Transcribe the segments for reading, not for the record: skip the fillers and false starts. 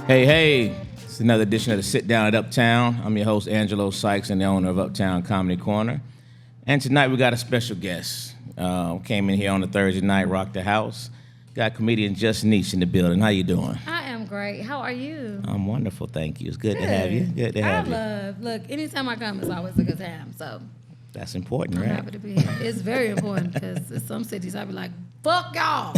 Hey, it's another edition of the Sit Down at Uptown. I'm your host, Angelo Sykes, and the owner of Uptown Comedy Corner. And tonight we got a special guest. Came in here on a Thursday night, rocked the house. Got comedian Just Nesh in the building. How you doing? I am great. How are you? I'm wonderful, thank you. It's good to have you. Good to have you. Look, anytime I come, it's always a good time. So That's important, I'm right? happy to be here. It's very important because in some cities I be like, fuck y'all.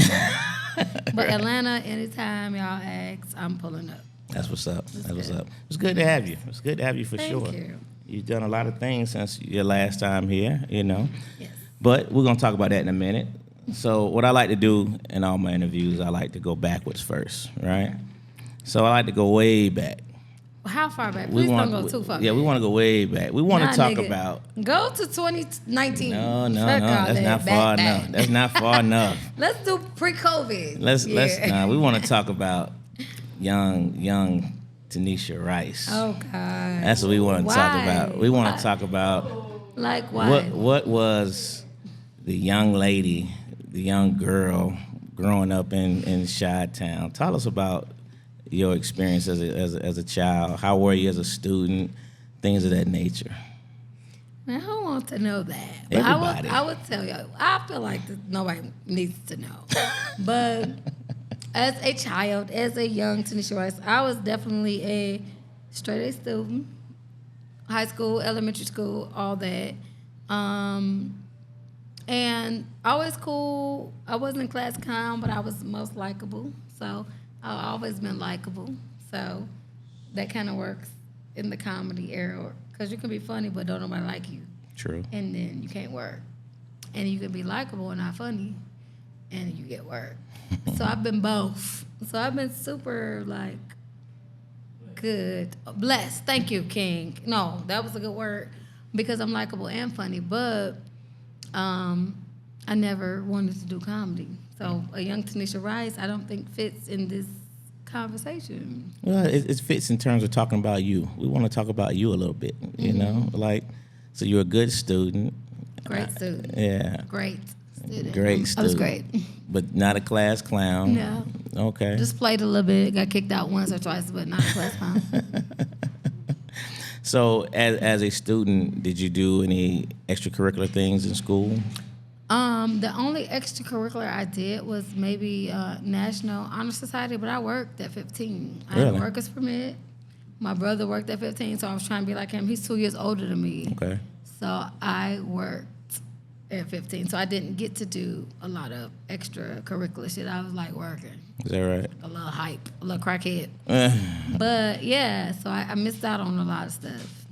But Atlanta, anytime y'all ask, I'm pulling up. That's what's up. That's what's up. It's good to have you. It's good to have you for sure. Thank you. You've done a lot of things since your last time here, you know. Yes. But we're going to talk about that in a minute. So what I like to do in all my interviews, I like to go backwards first, right? So I like to go way back. How far back? Please don't go too far. Yeah, we want to go way back. We want to talk about... Go to 2019. No, that's not far enough. That's not far enough. Let's do pre-COVID. We want to talk about young Tanisha Rice. Oh, God. That's what we want to talk about. We want to talk about... Like what? What was the young lady, the young girl growing up in Chi-Town? Tell us about your experience as a child. How were you as a student? Things of that nature. Man, who wants to know that? But Everybody. I would tell you. I feel like nobody needs to know. But as a child, as a young Tanisha Rice, I was definitely a straight A student. High school, elementary school, all that. And always cool. I wasn't in class clown, but I was most likable. So I've always been likable. So that kind of works in the comedy era. Because you can be funny, but don't nobody like you. True. And then you can't work. And you can be likable and not funny, and you get work. So I've been both. So I've been super, like, good. Blessed. Thank you, King. No, that was a good word. Because I'm likable and funny. But I never wanted to do comedy. So a young Tanisha Rice, I don't think fits in this conversation. Well, it fits in terms of talking about you. We want to talk about you a little bit, you know? Like, so you're a good student. Great student. Yeah. Great student. Great student. I was great. But not a class clown. No. Okay. Just played a little bit. Got kicked out once or twice, but not a class clown. So as a student, did you do any extracurricular things in school? The only extracurricular I did was maybe National Honor Society, but I worked at 15. I had a worker's permit. My brother worked at 15, so I was trying to be like him. He's 2 years older than me. Okay. So I worked at 15. So I didn't get to do a lot of extracurricular shit. I was like working. Is that right? A little hype, a little crackhead. But yeah, so I missed out on a lot of stuff.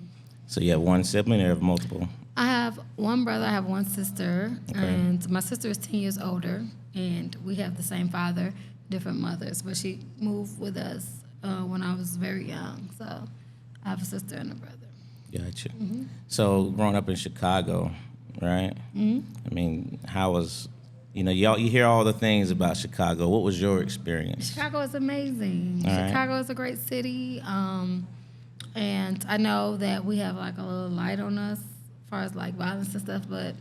So you have one sibling or have multiple? I have one brother, I have one sister, and my sister is 10 years older, and we have the same father, different mothers, but she moved with us when I was very young, so I have a sister and a brother. Gotcha. Mm-hmm. So growing up in Chicago, right? Mm-hmm. I mean, how was, you hear all the things about Chicago. What was your experience? Chicago is amazing. All Chicago right. is a great city, and I know that we have like a little light on us as far as like violence and stuff, but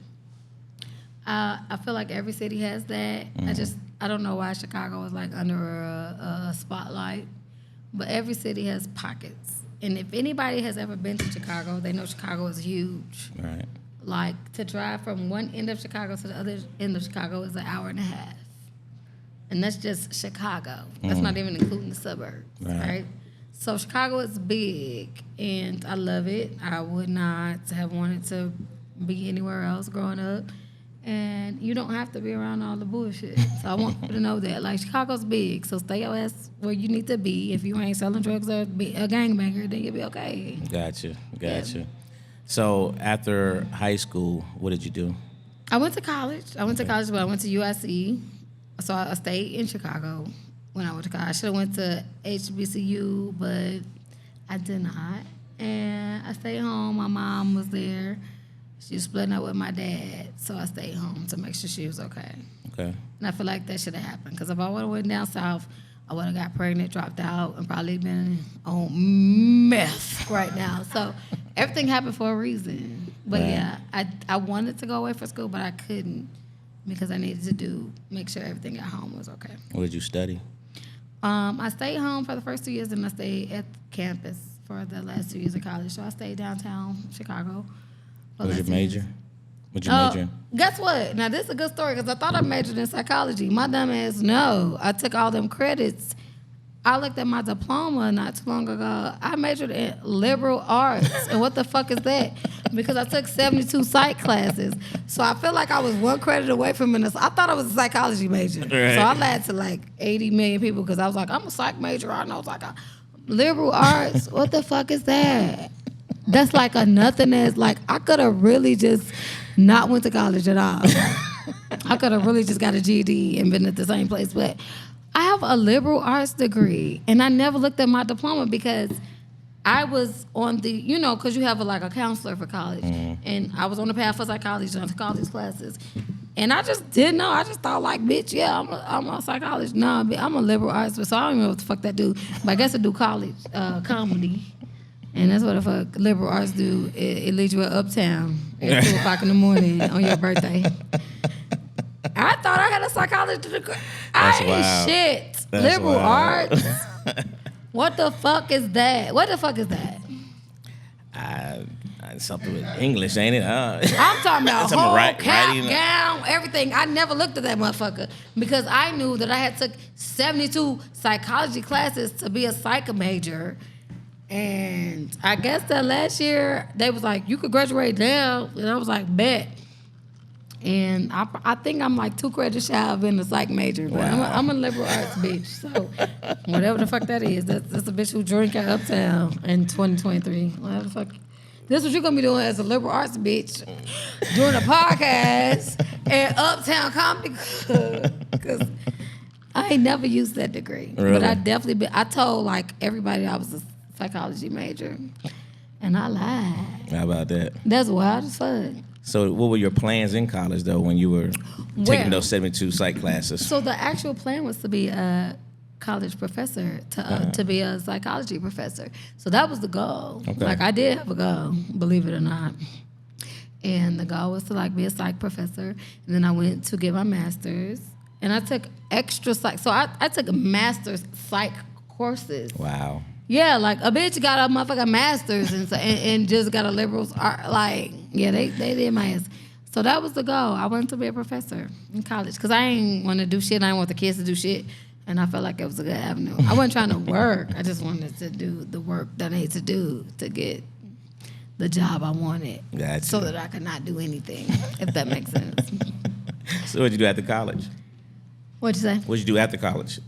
I feel like every city has that. Mm-hmm. I don't know why Chicago is like under a spotlight, but every city has pockets. And if anybody has ever been to Chicago, they know Chicago is huge. Right. Like to drive from one end of Chicago to the other end of Chicago is an hour and a half. And that's just Chicago. That's not even including the suburbs, right? So Chicago is big, and I love it. I would not have wanted to be anywhere else growing up. And you don't have to be around all the bullshit. So I want you to know that. Like, Chicago's big, so stay your ass where you need to be. If you ain't selling drugs or be a gangbanger, then you'll be okay. Gotcha. Yeah. So after high school, what did you do? I went to college. But I went to USC. So I stayed in Chicago when I went to college. I should have went to HBCU, but I did not. And I stayed home. My mom was there. She was splitting up with my dad, so I stayed home to make sure she was okay. Okay. And I feel like that should have happened, because if I would have went down south, I would have got pregnant, dropped out, and probably been on meth right now. So everything happened for a reason. But yeah, I wanted to go away for school, but I couldn't because I needed to make sure everything at home was okay. What did you study? I stayed home for the first 2 years, and I stayed at campus for the last 2 years of college. So I stayed downtown Chicago. What was your major? What'd you major in? Guess what? Now, this is a good story because I thought I majored in psychology. My dumb ass, no. I took all them credits. I looked at my diploma not too long ago. I majored in liberal arts. And what the fuck is that? Because I took 72 psych classes. So I feel like I was one credit away from it. I thought I was a psychology major. Right. So I lied to like 80 million people because I was like, I'm a psych major. I know it's like a liberal arts. What the fuck is that? That's like a nothingness. Like, I could have really just not went to college at all. I could have really just got a GED and been at the same place. But I have a liberal arts degree, and I never looked at my diploma because I was on the, because you have a counselor for college. And I was on the path for psychology, and I took all these classes. And I just didn't know. I just thought, bitch, yeah, I'm a psychologist. No, I'm a liberal arts, so I don't even know what the fuck that do. But I guess I do college, comedy. And that's what the fuck liberal arts do. It leads you at Uptown at 2 o'clock in the morning on your birthday. I thought I had a psychology degree. I ain't shit. That's liberal wild. arts. What the fuck is that? What the fuck is that? Something with English, ain't it? I'm talking about Something whole writing. cap, gown, everything. I never looked at that motherfucker because I knew that I had took 72 psychology classes to be a psych major. And I guess that last year, they was like, you could graduate now. And I was like, bet. And I think I'm like 2 credits shy of being a psych major. But Wow. I'm a liberal arts bitch. So whatever the fuck that is, that's a bitch who drink at Uptown in 2023. Whatever the fuck. This is what you're going to be doing as a liberal arts bitch. Doing a podcast at Uptown Comedy Club. Because I ain't never used that degree. Really? But I definitely, I told everybody I was a psychology major. And I lied. How about that? That's wild as fuck. So what were your plans in college, though, when you were taking those 72 psych classes? So the actual plan was to be a college professor, to be a psychology professor. So that was the goal. Okay. I did have a goal, believe it or not. And the goal was to be a psych professor. And then I went to get my master's. And I took extra psych. So I took master's psych courses. Wow. Yeah, a bitch got a motherfucking master's and just got a liberal's art. Yeah, they did my ass. So that was the goal. I wanted to be a professor in college because I ain't want to do shit. I didn't want the kids to do shit. And I felt like it was a good avenue. I wasn't trying to work. I just wanted to do the work that I need to do to get the job I wanted. Gotcha. So that I could not do anything, if that makes sense. So what'd you do after college? What'd you say? What'd you do after college?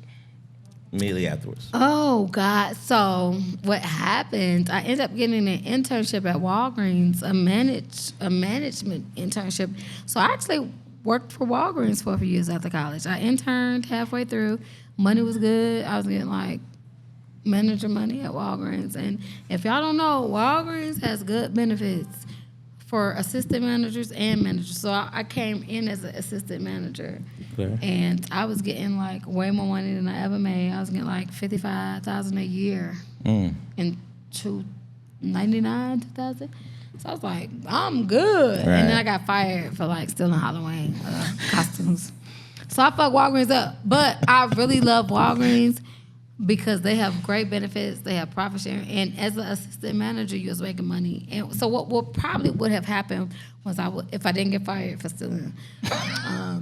Immediately afterwards. Oh, God. So what happened, I ended up getting an internship at Walgreens, a management internship. So I actually worked for Walgreens for a few years after college. I interned halfway through. Money was good. I was getting manager money at Walgreens. And if y'all don't know, Walgreens has good benefits for assistant managers and managers. So I came in as an assistant manager. Okay. And I was getting way more money than I ever made. I was getting $55,000 a year in 1999, 2000. So I was like, I'm good. Right. And then I got fired for stealing Halloween costumes. So I fucked Walgreens up. But I really love Walgreens because they have great benefits. They have profit sharing. And as an assistant manager, you was making money. And so what probably would have happened was if I didn't get fired for stealing, I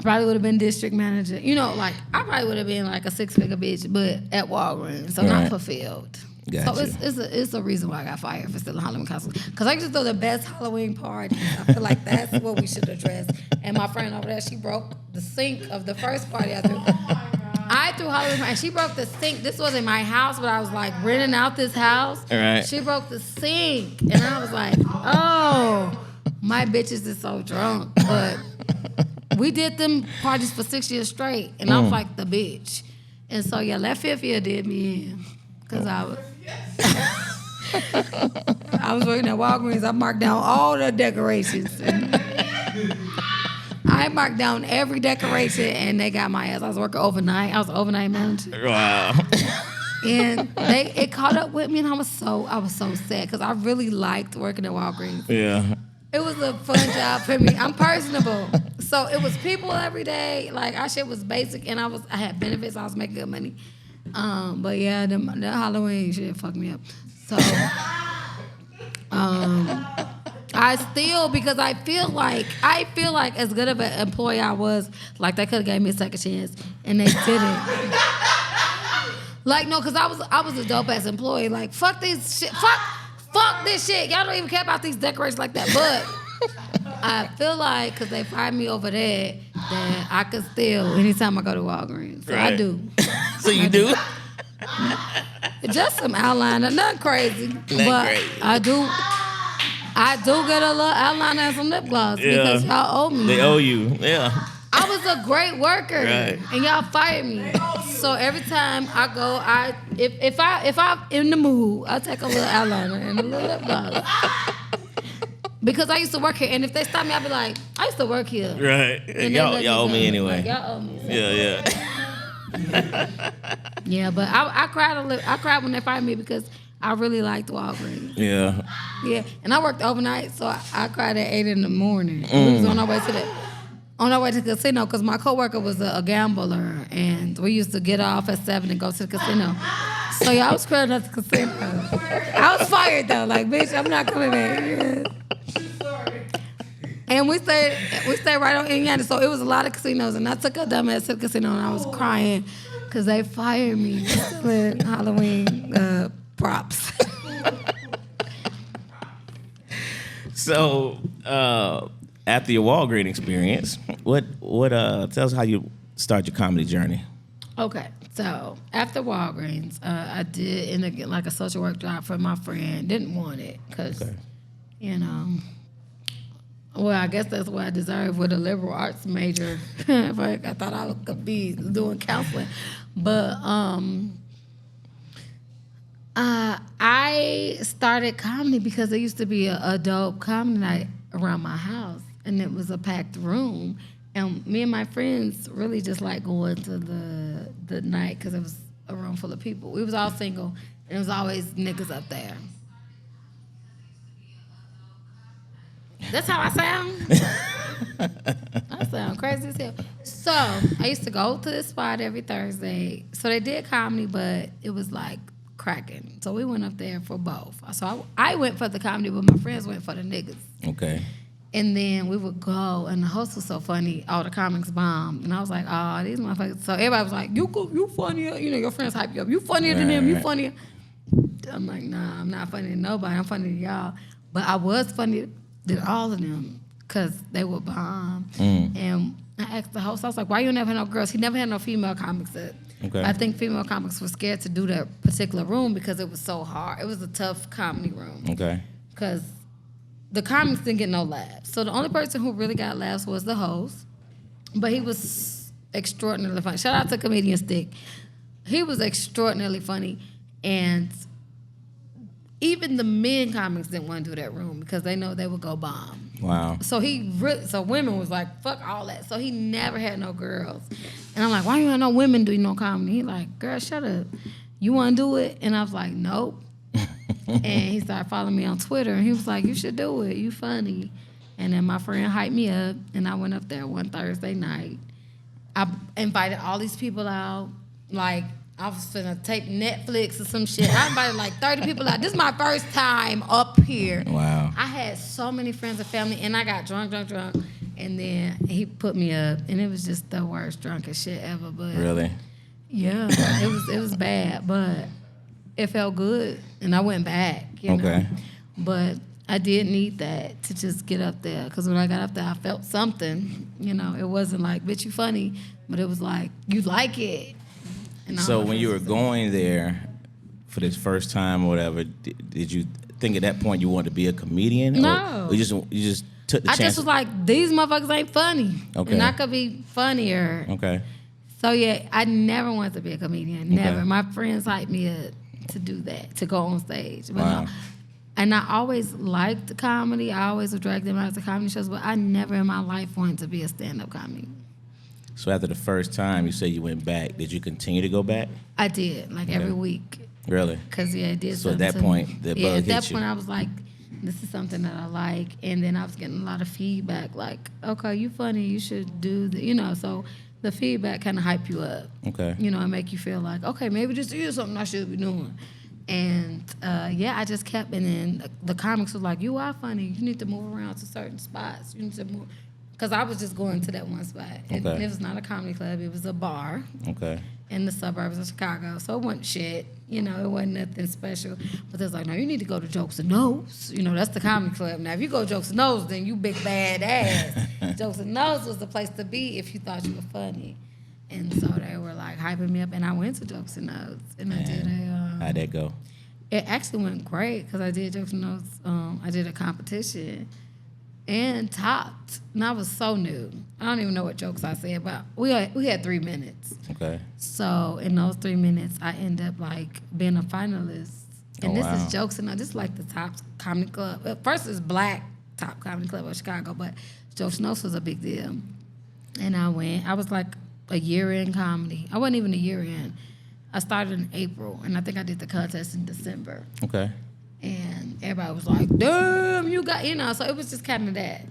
probably would have been district manager. I probably would have been a 6-figure bitch, but at Walgreens, so not fulfilled. Gotcha. So it's a reason why I got fired for stealing Halloween costumes. Because I just throw the best Halloween parties. I feel like that's what we should address. And my friend over there, she broke the sink of the first party I threw. I threw Halloween and she broke the sink. This wasn't my house, but I was renting out this house. All right. She broke the sink. And I was like, oh, my bitches is so drunk. But we did them parties for 6 years straight. And I was like the bitch. And so, yeah, that 5th year did me in. Because I was working at Walgreens. I marked down all the decorations. I marked down every decoration, and they got my ass. I was working overnight. I was an overnight manager. Wow. And it caught up with me, and I was so sad because I really liked working at Walgreens. Yeah. It was a fun job for me. I'm personable. So it was people every day. Like our shit was basic, and I had benefits. I was making good money. But yeah, the Halloween shit fucked me up. So I still, because I feel like as good of an employee I was, like they could have gave me a second chance, and they didn't. Like no, because I was a dope ass employee. Like fuck this shit, fuck this shit. Y'all don't even care about these decorations like that. But I feel like because they fired me over that I could still anytime I go to Walgreens. So I do. So you do? Just some eyeliner, nothing crazy. But crazy. I do get a little eyeliner and some lip gloss because y'all owe me. They owe you, yeah. I was a great worker, Right. and y'all fired me. So every time I go, if I'm in the mood, I take a little eyeliner and a little lip gloss. Because I used to work here, and if they stop me, I'd be like, I used to work here. Right. And Y'all they let owe go. me anyway. Like, y'all owe me. Yeah. Yeah, but I cried I cried when they fired me because I really liked Walgreens. Yeah. Yeah, and I worked overnight, so I cried at 8 in the morning. We was on our way to the casino because my coworker was a gambler, and we used to get off at 7 and go to the casino. So yeah, I was crying at the casino. I was fired though, like bitch, I'm not coming back. Yeah. And we stayed right on Indiana, so it was a lot of casinos, and I took a dumbass to the casino, and I was crying because they fired me selling Halloween props. So, after your Walgreens experience, what tell us how you start your comedy journey? Okay, so after Walgreens, I did end up getting like a social work job for my friend. Didn't want it because, you know, well, I guess that's what I deserved with a liberal arts major. Like, I thought I could be doing counseling, but I started comedy because there used to be a dope comedy night around my house, and it was a packed room. And me and my friends really just like going to the night because it was a room full of people. We was all single, and it was always niggas up there. That's how I sound? I sound crazy as hell. So I used to go to this spot every Thursday. So they did comedy, but it was like cracking. So we went up there for both. So I went for the comedy, but my friends went for the niggas. Okay. And then we would go, and the host was so funny. All the comics bombed, and I was like, "Oh, these motherfuckers!" So everybody was like, "You funnier." You know, your friends hype you up. You funnier than them. You funnier. I'm like, "Nah, I'm not funny to nobody. I'm funny to y'all." But I was funny than all of them because they would bomb. And I asked the host, I was like, "Why you never had no girls?" He never had no female comics. Okay. I think female comics were scared to do that particular room because it was so hard. It was a tough comedy room. Okay. Because the comics didn't get no laughs. So the only person who really got laughs was the host. But he was extraordinarily funny. Shout out to Comedian Stick. He was extraordinarily funny. And even the men comics didn't want to do that room because they know they would go bomb. Wow. So so women was like, fuck all that. So he never had no girls. And I'm like, why you have no women do no comedy? He like, girl, shut up. You want to do it? And I was like, nope. And he started following me on Twitter, and he was like, you should do it. You funny. And then my friend hyped me up, and I went up there one Thursday night. I invited all these people out. Like, I was finna tape Netflix or some shit. I invited like 30 people out. This is my first time up here. Wow. I had so many friends and family, and I got drunk. And then he put me up, and it was just the worst drunkest shit ever. But Really? yeah, it was bad, but it felt good, and I went back. You know? But I did need that to just get up there, because when I got up there, I felt something. You know, it wasn't like, bitch, you funny, but it was like, you like it. And So when you were going there for this first time or whatever, did you think at that point you wanted to be a comedian? No. Or you just took the chance? I just was like, these motherfuckers ain't funny. Okay. And I could be funnier. Okay. So yeah, I never wanted to be a comedian. Never. Okay. My friends hyped me up to do that, to go on stage. But Wow. no. And I always liked comedy. I always would drag them out to comedy shows, but I never in my life wanted to be a stand-up comic. So after the first time you said you went back, did you continue to go back? I did, like every week. Really? Because, yeah, it did So at something that to me. point, the bug at hit that you. point, I was like, This is something that I like. And then I was getting a lot of feedback, like, okay, you funny, you should do the, so the feedback kind of hype you up. Okay. And make you feel like, okay, maybe this is something I should be doing. And I just kept, and then the comics was like, you are funny. You need to move around to certain spots. You need to move. Because I was just going to that one spot. And Okay. it was not a comedy club. It was a bar. Okay. In the suburbs of Chicago. So it wasn't shit. It wasn't nothing special. But they was like, no, you need to go to Jokes and Nose. That's the comedy club. Now, if you go to Jokes and Nose, then you big bad ass. Jokes and Nose was the place to be if you thought you were funny. And so they were like hyping me up. And I went to Jokes and Nose. And I did How'd that go? It actually went great because I did Jokes and Nose. I did a competition and topped. And I was so new. I don't even know what jokes I said, but we had 3 minutes. Okay. So in those 3 minutes, I ended up like being a finalist. And this is Jokes and Nose. This is like the top comedy club. First it's Black top comedy club of Chicago, but Jokes and Nose was a big deal. And I went. I was like a year in comedy. I wasn't even a year in. I started in April, and I think I did the contest in December. Okay. And everybody was like, damn, you got, so it was just kind of that.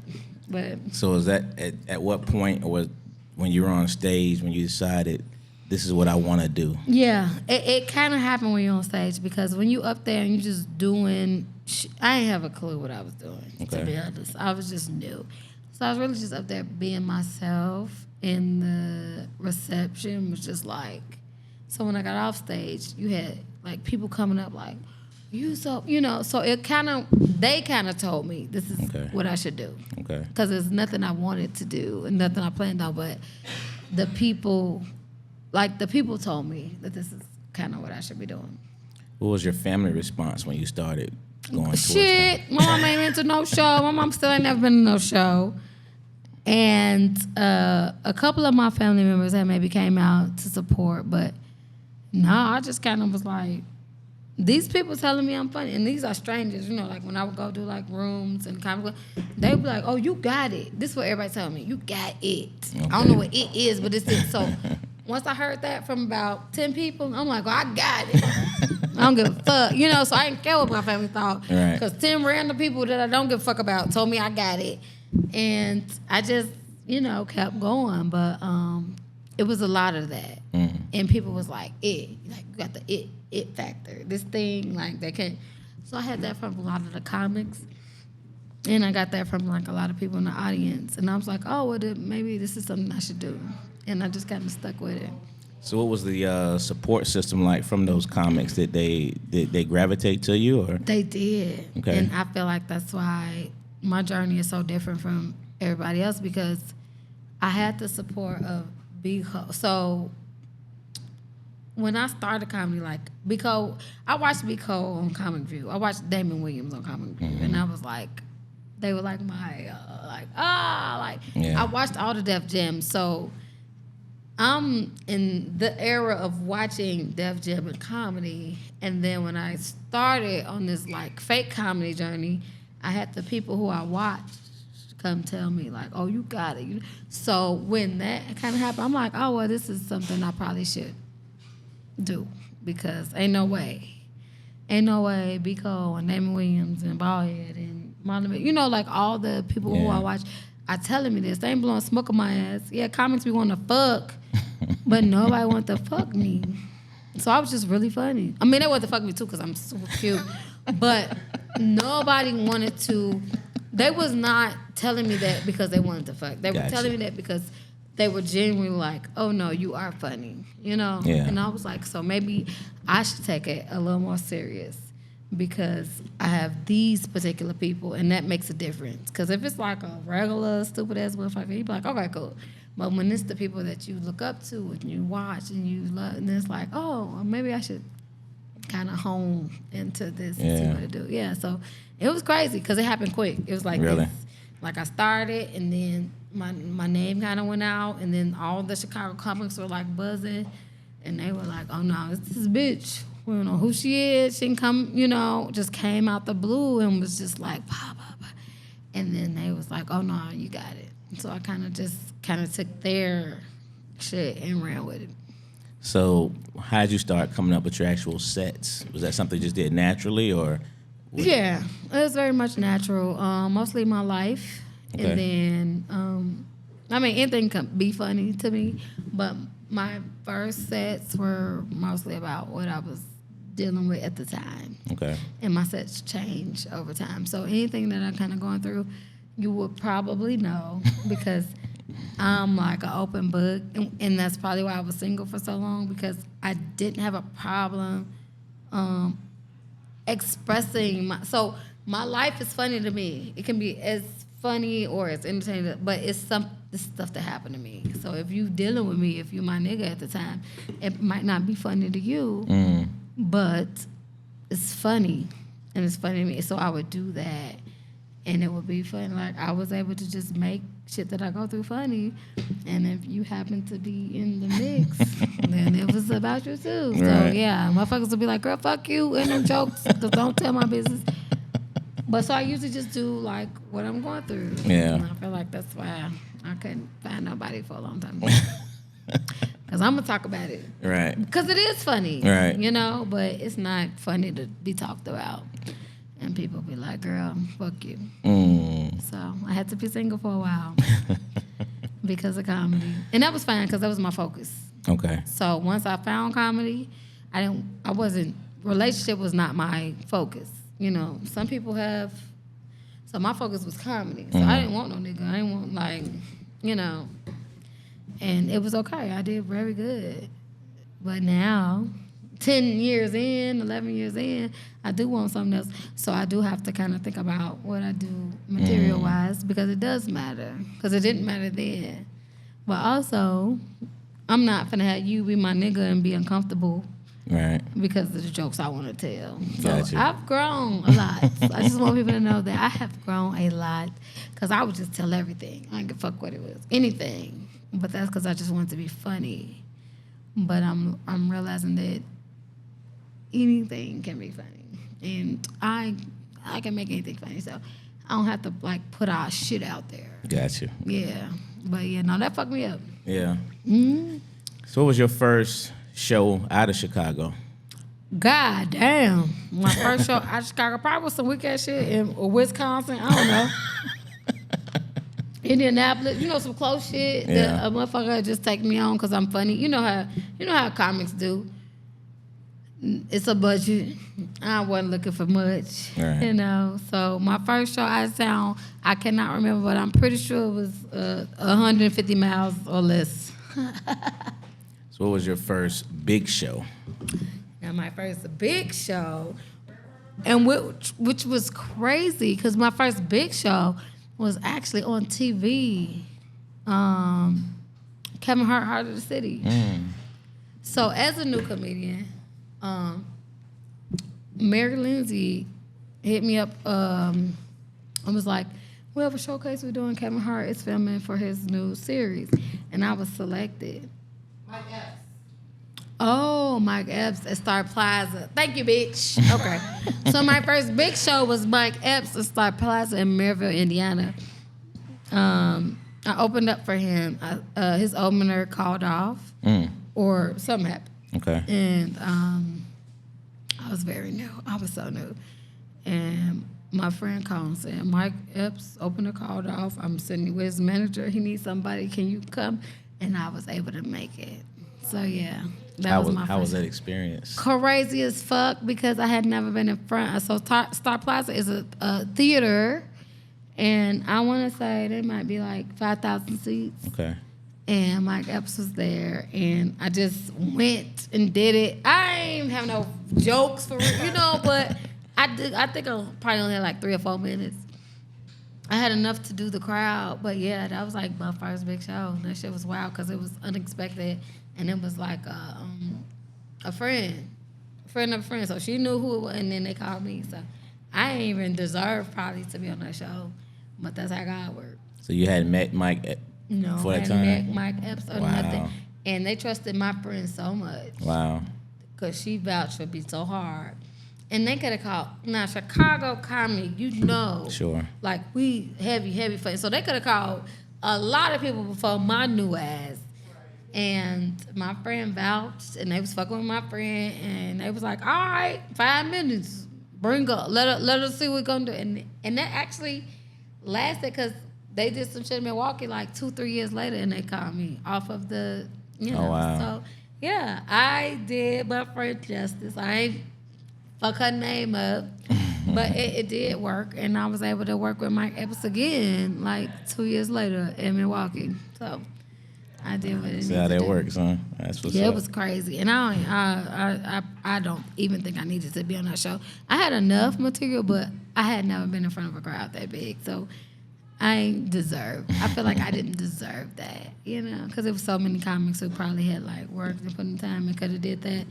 But So is that at what point, or was when you were on stage, when you decided this is what I want to do? yeah, it kind of happened when you're on stage because when you up there and you just doing, I didn't have a clue what I was doing, to be honest. I was just new. So I was really just up there being myself, and the reception was just like, so when I got off stage, you had like people coming up like, so it they kind of told me this is what I should do. Okay. Because there's nothing I wanted to do and nothing I planned on, but the people told me that this is kind of what I should be doing. What was your family response when you started going towards Shit, my mom ain't into no show. My mom still ain't never been in no show. And a couple of my family members had maybe came out to support, but no, I just kind of was like, these people telling me I'm funny, and these are strangers, like when I would go do like rooms and comedy club, they would be like, oh, you got it. This is what everybody telling me. You got it. Okay. I don't know what it is, but it's it. So once I heard that from about 10 people, I'm like, well, I got it. I don't give a fuck. So I didn't care what my family thought. Right. Because 10 random people that I don't give a fuck about told me I got it. And I just, kept going. But it was a lot of that. Mm-hmm. And people was like, like, you got the it factor. This thing, like, they can't. So I had that from a lot of the comics. And I got that from, like, a lot of people in the audience. And I was like, oh, well, maybe this is something I should do. And I just kind of stuck with it. So what was the support system like from those comics? Did they gravitate to you, or? They did. Okay. And I feel like that's why my journey is so different from everybody else, because I had the support of Biko. So when I started comedy, like, Biko, I watched Biko on Comic View. I watched Damon Williams on Comic View. And I was like, they were like my, I watched all the Def Jam. So I'm in the era of watching Def Jam and comedy. And then when I started on this, like, fake comedy journey, I had the people who I watched come tell me, like, oh, you got it. So when that kind of happened, I'm like, oh, well, this is something I probably should do, because ain't no way Biko and Damon Williams and Ballhead and Monica, like all the people who I watch are telling me this. They ain't blowing smoke on my ass. Yeah, comics be wanting to fuck, but nobody want to fuck me. So I was just really funny. I mean, they wanted to fuck me too because I'm super cute, but nobody wanted to. They was not telling me that because they wanted to fuck. They were telling me that because they were genuinely like, oh, no, you are funny, Yeah. And I was like, so maybe I should take it a little more serious because I have these particular people, and that makes a difference. Because if it's like a regular stupid-ass motherfucker, you'd be like, okay, cool. But when it's the people that you look up to and you watch and you love, and it's like, oh, maybe I should kind of hone into this and see what to do. Yeah, so it was crazy because it happened quick. It was like really? This. Like, I started, and then my name kind of went out, and then all the Chicago comics were like buzzing, and they were like, oh no, it's this bitch. We don't know who she is. She can come, just came out the blue and was just like, bah, bah, bah. And then they was like, oh no, you got it. So I kind of took their shit and ran with it. So how did you start coming up with your actual sets? Was that something you just did naturally, or Yeah, it was very much natural. Mostly my life, Okay. and then I mean anything can be funny to me, but my first sets were mostly about what I was dealing with at the time, Okay. and my sets change over time. So anything that I'm kind of going through, you would probably know because I'm like an open book, and that's probably why I was single for so long because I didn't have a problem. Expressing my life is funny to me. It can be as funny or as entertaining, but it's stuff that happened to me. So if you dealing with me, if you my nigga at the time, it might not be funny to you, but it's funny, and it's funny to me. So I would do that, and it would be fun. Like I was able to just make shit that I go through funny, and if you happen to be in the mix, then it was about you too. So Right. yeah, motherfuckers will be like, "Girl, fuck you," and them jokes, just don't tell my business. But so I usually just do like what I'm going through. Yeah. And I feel like that's why I couldn't find nobody for a long time. Because I'm gonna talk about it. Right. Because it is funny. Right. You know, but it's not funny to be talked about. And people be like, "Girl, fuck you." So I had to be single for a while because of comedy, and that was fine because that was my focus. Okay. So once I found comedy, relationship was not my focus. You know, some people have. So my focus was comedy. So I didn't want no nigga. I didn't want like, you know, and it was okay. I did very good, but now. 10 years in, 11 years in, I do want something else. So I do have to kind of think about what I do material-wise because it does matter. Because it didn't matter then. But also, I'm not finna have you be my nigga and be uncomfortable Right. because of the jokes I want to tell. So Gotcha. I've grown a lot. I just want people to know that I have grown a lot because I would just tell everything. I don't give a fuck what it was. Anything. But that's because I just want to be funny. But I'm realizing that anything can be funny, and I can make anything funny, so I don't have to like put our shit out there. Gotcha. Yeah, but yeah, no, that fucked me up. Yeah. So what was your first show out of Chicago? God damn, my first show out of Chicago probably was some weak ass shit in Wisconsin. I don't know. Indianapolis, you know, some close shit that a motherfucker just take me on because I'm funny. You know how comics do. It's a budget. I wasn't looking for much, right. You know. So my first show out of town, I cannot remember, but I'm pretty sure it was 150 miles or less. So what was your first big show? Now my first big show, and which was crazy because my first big show was actually on TV. Kevin Hart, Heart of the City. So as a new comedian. Mary Lindsay hit me up and was like, "We have a showcase we're doing. Kevin Hart is filming for his new series," and I was selected. Mike Epps. Oh, Mike Epps at Star Plaza. Thank you, bitch. Okay. So my first big show was Mike Epps at Star Plaza in Maryville, Indiana. I opened up for him. His opener called off, or something happened. Okay. And I was very new. I was so new. And my friend called and said, "Mike Epps, opener called off. I'm sitting with his manager. He needs somebody. Can you come?" And I was able to make it. So, yeah. That was my How was first. that experience? Crazy as fuck because I had never been in front. So Star Plaza is a theater. And I want to say there might be like 5,000 seats. Okay. And Mike Epps was there, and I just went and did it. I ain't have no jokes for real, you know, but I think I probably only had like 3 or 4 minutes. I had enough to do the crowd, but yeah, that was like my first big show. That shit was wild because it was unexpected, and it was like a friend of a friend, so she knew who it was, and then they called me. So I ain't even deserve probably to be on that show, but that's how God worked. So you hadn't met Mike No, for that I time? met Mike Epps or Wow. nothing. And they trusted my friend so much. Wow. Because she vouched for me so hard. And they could have called, now Chicago comedy, you know. Sure. Like we heavy fun. So they could have called a lot of people before my new ass. And my friend vouched, and they was fucking with my friend, and they was like, "All right, 5 minutes, bring up, let us see what we're gonna do, and that actually lasted because they did some shit in Milwaukee like 2-3 years later, and they called me off of the, you know. Oh, wow. So yeah, I did my friend justice. I ain't fuck her name up, but it did work, and I was able to work with Mike Epps again like 2 years later in Milwaukee. So I did what it See how that works, huh? That's what's up. It was crazy, and I don't even think I needed to be on that show. I had enough material, but I had never been in front of a crowd that big, so I ain't deserve. I feel like I didn't deserve that, you know, because there was so many comics who probably had like worked and put in time and could have did that,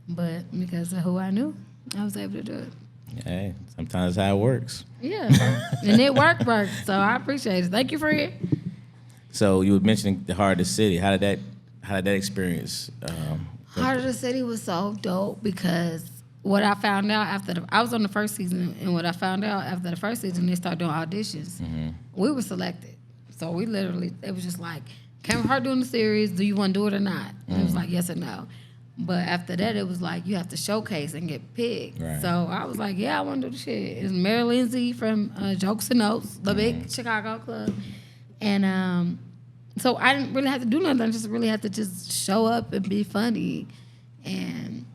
but because of who I knew, I was able to do it. Hey, sometimes that's how it works. Yeah, and it worked, so I appreciate it. Thank you for it. So you were mentioning the Heart of the City. How did that experience? Heart of the City was so dope because what I found out I was on the first season, and what I found out after the first season, they started doing auditions. Mm-hmm. We were selected, so we literally, it was just like, Kevin Hart doing the series, do you want to do it or not? And it was like yes or no. But after that, it was like you have to showcase and get picked. Right. So I was like, yeah, I want to do the shit. It's Mary Lindsay from Jokes and Notes, the big Chicago club, and so I didn't really have to do nothing. I just really had to just show up and be funny. And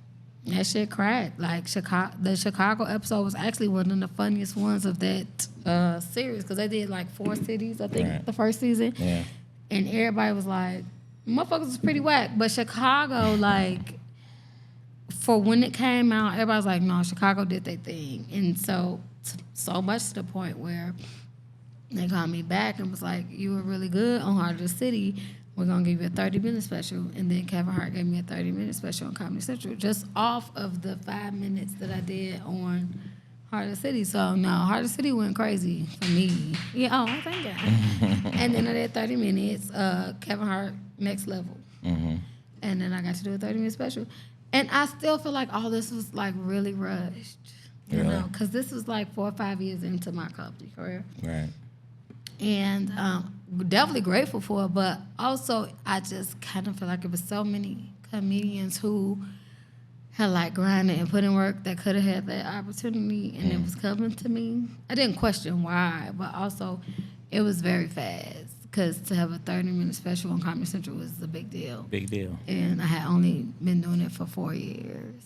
that shit cracked. Like, the Chicago episode was actually one of the funniest ones of that series because they did like 4 cities, I think, the first season. Yeah. And everybody was like, motherfuckers was pretty whack. But Chicago, like, for when it came out, everybody was like, no, Chicago did their thing. And so much to the point where they called me back and was like, you were really good on Heart of the City. We're going to give you a 30-minute special. And then Kevin Hart gave me a 30-minute special on Comedy Central just off of the 5 minutes that I did on Heart of the City. So, no, Heart of the City went crazy for me. Yeah, thank God. And then I did 30 minutes, Kevin Hart, Next Level. Mm-hmm. And then I got to do a 30-minute special. And I still feel like all this was, like, really rushed. You know, because this was, like, 4 or 5 years into my comedy career. Right. And definitely grateful for it, but also I just kind of feel like it was so many comedians who had like grinded and put in work that could have had that opportunity, and it was coming to me. I didn't question why, but also it was very fast because to have a 30-minute special on Comedy Central was a big deal. Big deal. And I had only been doing it for 4 years,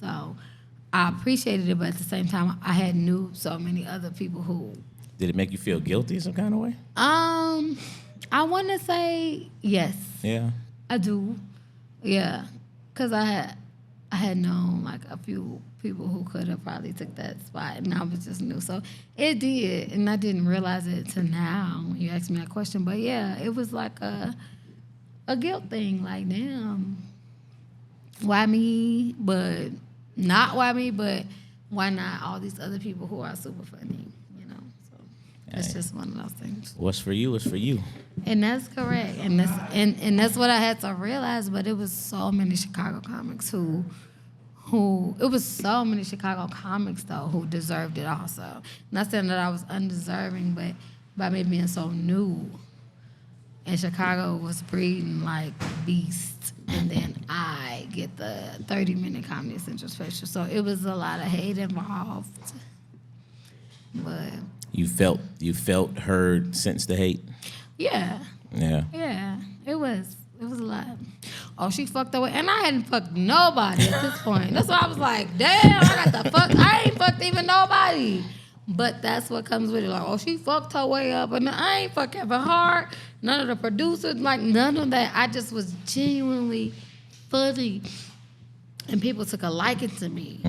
so I appreciated it, but at the same time, I had knew so many other people who. Did it make you feel guilty in some kind of way? I want to say yes. Yeah. I do. Yeah. Because I had known like a few people who could have probably took that spot, and I was just new. So it did, and I didn't realize it till now when you asked me that question. But yeah, it was like a guilt thing. Like, damn, why me? But not why me, but why not all these other people who are super funny? It's just one of those things. What's for you is for you. And that's correct. And that's what I had to realize. But it was so many Chicago comics who it was so many Chicago comics though who deserved it also. Not saying that I was undeserving, but by me being so new, and Chicago was breeding like beasts, and then I get the 30-minute Comedy Central special. So it was a lot of hate involved. But You felt, heard, sensed the hate? Yeah. Yeah. Yeah. It was a lot. Oh, she fucked away. And I hadn't fucked nobody at this point. That's why I was like, damn, I got the fuck. I ain't fucked even nobody. But that's what comes with it. Like, oh, she fucked her way up. And I ain't fucked Kevin Hart. None of the producers. Like, none of that. I just was genuinely funny. And people took a liking to me.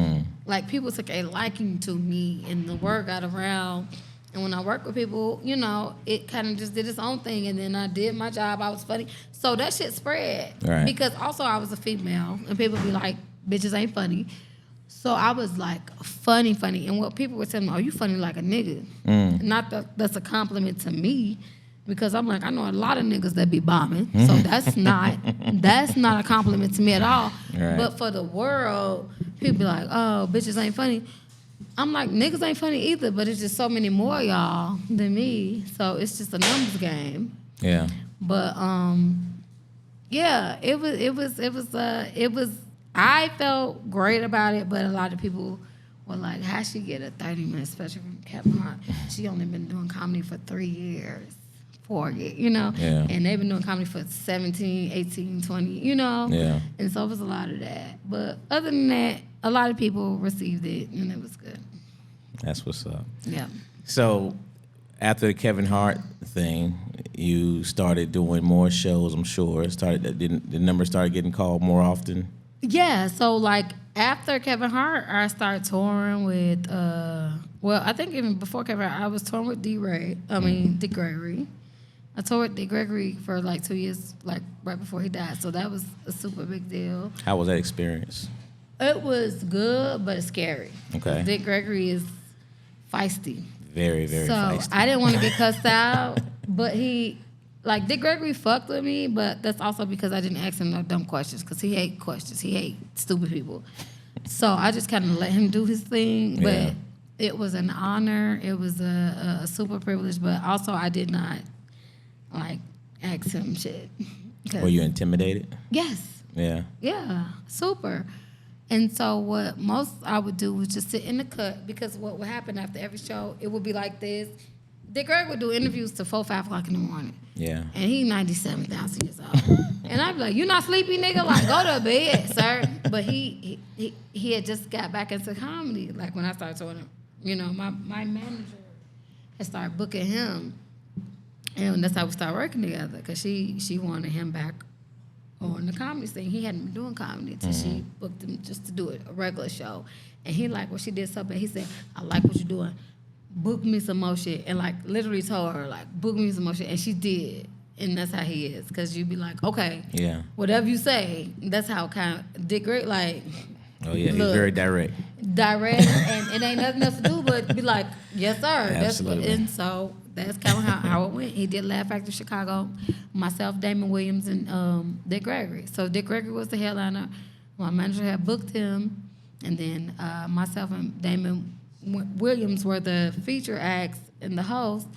Like, people took a liking to me. And the word got around. And when I work with people, you know, it kind of just did its own thing. And then I did my job. I was funny. So that shit spread. Right. Because also I was a female. And people be like, bitches ain't funny. So I was like, funny. And what people were telling me, oh, you funny like a nigga. Not that that's a compliment to me. Because I'm like, I know a lot of niggas that be bombing. So that's not a compliment to me at all. Right. But for the world, people be like, oh, bitches ain't funny. I'm like, niggas ain't funny either, but it's just so many more y'all than me. So it's just a numbers game. Yeah. But yeah, it was I felt great about it, but a lot of people well, like, how she get a 30-minute special from Kevin Hart? She only been doing comedy for 3 years, 4 years, you know? Yeah. And they've been doing comedy for 17, 18, 20, you know? Yeah. And so it was a lot of that. But other than that, a lot of people received it, and it was good. That's what's up. Yeah. So after the Kevin Hart thing, you started doing more shows, I'm sure. The numbers started getting called more often? Yeah, so like after Kevin Hart, I started touring with, well, I think even before Kevin Hart, I was touring with Dick Gregory. I toured with Dick Gregory for like 2 years, like right before he died. So that was a super big deal. How was that experience? It was good, but it's scary. Okay. Dick Gregory is feisty. Very, very feisty. So I didn't want to get cussed out, but Dick Gregory fucked with me, but that's also because I didn't ask him no dumb questions, because he hate questions. He hate stupid people. So I just kind of let him do his thing, but Yeah. it was an honor. It was a super privilege, but also I did not, like, ask him shit. Were you intimidated? Yes. Yeah. Yeah, super. And so what most I would do was just sit in the cut, because what would happen after every show, it would be like this. Dick Gregory would do interviews till 4, 5 o'clock in the morning. Yeah. And he 97,000 years old. And I'd be like, you not sleepy, nigga? Like, go to bed, sir. But he had just got back into comedy. Like, when I started touring him, you know, my manager had started booking him. And that's how we started working together, because she wanted him back on the comedy scene. He hadn't been doing comedy until she booked him just to do a regular show. And he liked what she did so bad. He said, I like what you're doing. Book me some more shit. And, like, literally told her, like, book me some more shit. And she did. And that's how he is. Because you'd be like, okay, Yeah. whatever you say. That's how kind of Dick Gregory, like, Oh, yeah. He's look, very direct. and it ain't nothing else to do but be like, yes, sir. Absolutely. And so that's kind of how it went. He did Laugh Factory Chicago, myself, Damon Williams, and Dick Gregory. So Dick Gregory was the headliner. My manager had booked him, and then myself and Damon Williams were the feature acts and the host.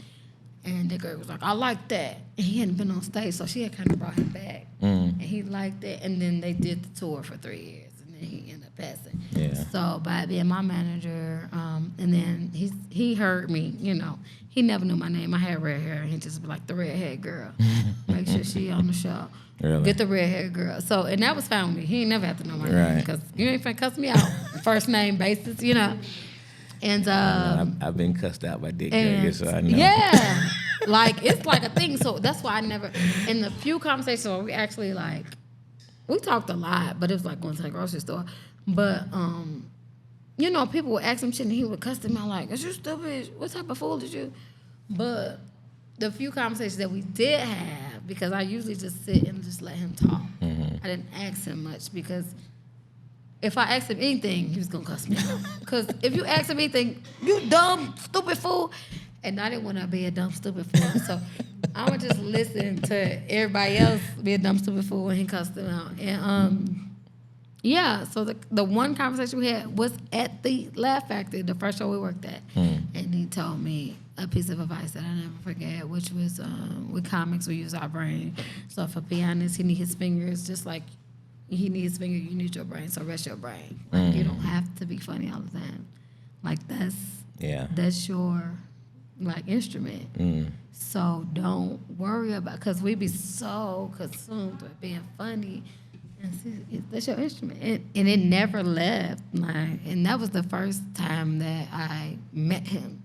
And Dick Gregory was like, I like that. And he hadn't been on stage, so she had kind of brought him back. And he liked it. And then they did the tour for 3 years, and then he ended up passing. Yeah. So by being my manager, and then he heard me, you know. He never knew my name. I had red hair, and he'd just be like, the redhead girl. Make sure she on the show. Really? Get the redhead girl. So, and that was fine with me. He ain't never have to know my name, Right. because you ain't finna cuss me out. First name basis, you know. And I've been cussed out by Dick Gregory, so I know. yeah, like, it's like a thing. So that's why I never, in the few conversations where we actually, like, we talked a lot, but it was like going to the grocery store. But, you know, people would ask him shit, and he would cuss them out like, is you stupid? What type of fool did you? But the few conversations that we did have, because I usually just sit and just let him talk. I didn't ask him much, because if I asked him anything, he was going to cuss me out. Because if you ask him anything, you dumb, stupid fool. And I didn't want to be a dumb, stupid fool. So I would just listen to everybody else be a dumb, stupid fool when he cussed them out. And, yeah, so the one conversation we had was at the Laugh Factory, the first show we worked at. And he told me a piece of advice that I never forget, which was with comics, we use our brain. So if a pianist, he need his fingers just like he needs his finger, you need your brain, so rest your brain. Like, you don't have to be funny all the time. Like, that's your, like, instrument. So don't worry about, because we be so consumed with being funny. And see, that's your instrument. And it never left. Like, and that was the first time that I met him.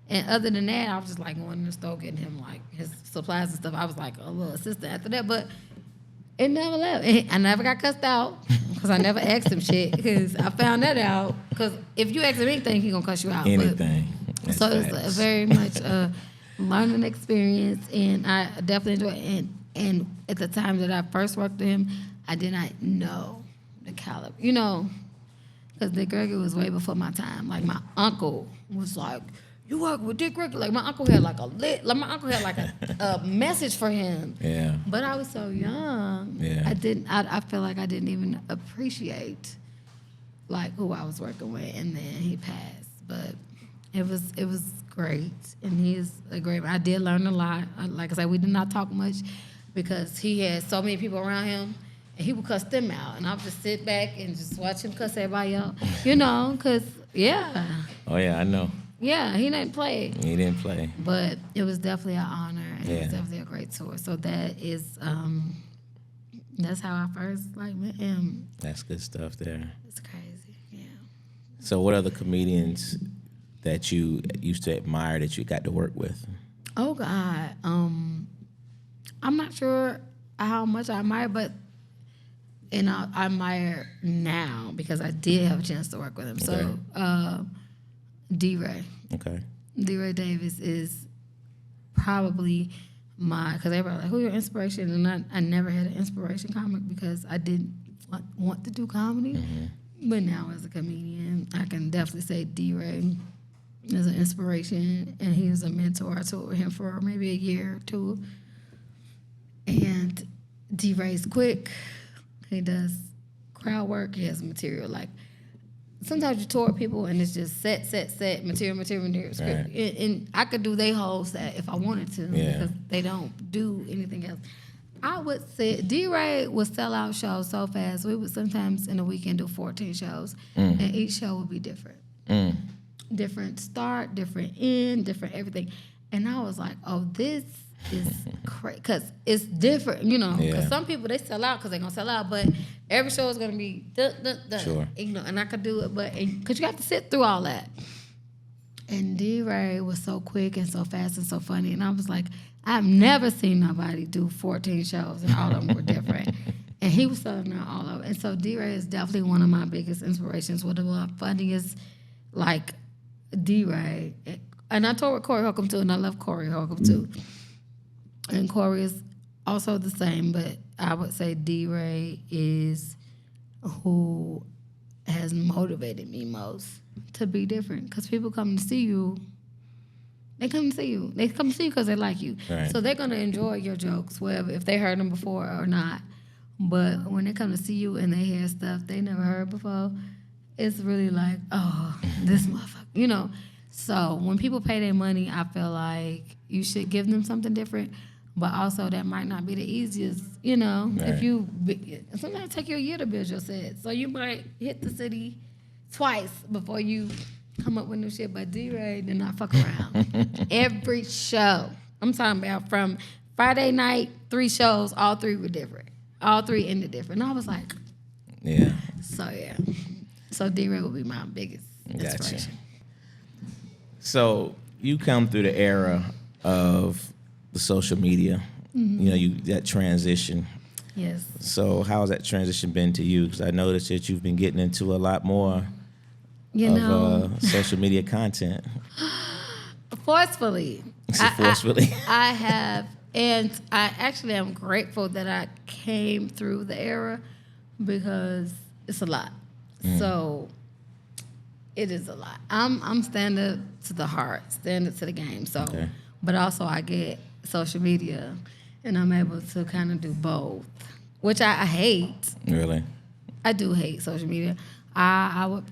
And other than that, I was just, like, going to the store getting him, like, his supplies and stuff. I was, like, a little assistant after that. But it never left. I never got cussed out, because I never asked him shit, because I found that out. Because if you ask him anything, he going to cuss you out. Anything. So it was a very much a learning experience, and I definitely enjoyed it. And at the time that I first worked with him, I did not know the caliber. You know, because Dick Gregory was way before my time. Like, my uncle was like, you work with Dick Gregory? Like, my uncle had like a message for him. Yeah. But I was so young. Yeah. I feel like I didn't even appreciate, like, who I was working with, and then he passed. But it was great, and he is a great. I did learn a lot. Like I said, we did not talk much, because he had so many people around him, And he would cuss them out. And I would just sit back and just watch him cuss everybody out. You know, because, yeah. Oh, yeah, I know. Yeah, he didn't play. He didn't play. But it was definitely an honor. And it was Yeah. definitely a great tour. So that is, that's how I first, like, met him. That's good stuff there. It's crazy, yeah. So what other comedians that you used to admire that you got to work with? Oh, God. I'm not sure how much I admire, but and I admire now because I did have a chance to work with him. Okay. So, D-Ray. Okay. D-Ray Davis is probably because everybody like, who your inspiration? And I never had an inspiration comic because I didn't want to do comedy. Mm-hmm. But now as a comedian, I can definitely say D-Ray is an inspiration, and he was a mentor. I toured with him for maybe a year or two. And D-Ray's quick. He does crowd work. He has material. Like, sometimes you tour with people and it's just set, material, script. Right. And I could do their whole set if I wanted to because they don't do anything else. I would say D-Ray would sell out shows so fast. We would sometimes in a weekend do 14 shows, and each show would be different. Different start, different end, different everything. And I was like, oh, this is crazy. Because it's different, you know. Because some people, they sell out because they're going to sell out. But every show is going to be dun. Sure. You know, and I could do it. But because you have to sit through all that. And D-Ray was so quick and so fast and so funny. And I was like, I've never seen nobody do 14 shows and all of them were different. And he was selling out all of it. And so D-Ray is definitely one of my biggest inspirations. One of the funniest, like, D-Ray. And I toured with Corey Holcomb too, and I love Corey Holcomb too. And Corey is also the same, but I would say D-Ray is who has motivated me most to be different. Because people come to see you. They come to see you. They come to see you because they like you. Right. So they're going to enjoy your jokes, whether if they heard them before or not. But when they come to see you and they hear stuff they never heard before, it's really like, oh, this motherfucker, you know. So when people pay their money, I feel like you should give them something different. But also that might not be the easiest, you know. Right. If you sometimes it take you a year to build your set. So you might hit the city twice before you come up with new shit. But D-Ray did not fuck around. Every show. I'm talking about from Friday night, 3 shows, all 3 were different. All 3 ended different. And I was like, yeah. So yeah. So D-Ray would be my biggest inspiration. Gotcha. So you come through the era of the social media, you know, that transition. Yes. So how has that transition been to you? Because I noticed that you've been getting into a lot more social media content. Forcefully. Forcefully. I have, and I actually am grateful that I came through the era because it's a lot. So it is a lot. I'm standing to the heart, standing to the game. So, but also I get social media, and I'm able to kind of do both, which I hate. Really? I do hate social media. I would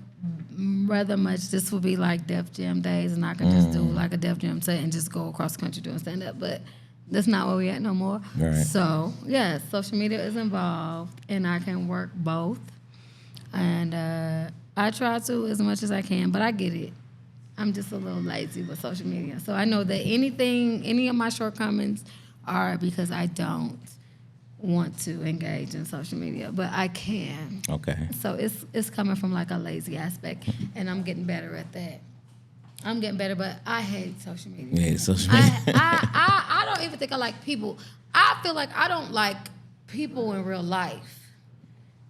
rather much this would be like Def Jam days, and I could just do like a Def Jam set and just go across the country doing stand up. But that's not where we at no more. Right. So yeah, social media is involved, and I can work both. And I try to as much as I can, but I get it. I'm just a little lazy with social media. So I know that any of my shortcomings are because I don't want to engage in social media, but I can. Okay. So it's coming from like a lazy aspect, and I'm getting better at that. I'm getting better, but I hate social media. Yeah, social media. I don't even think I like people. I feel like I don't like people in real life.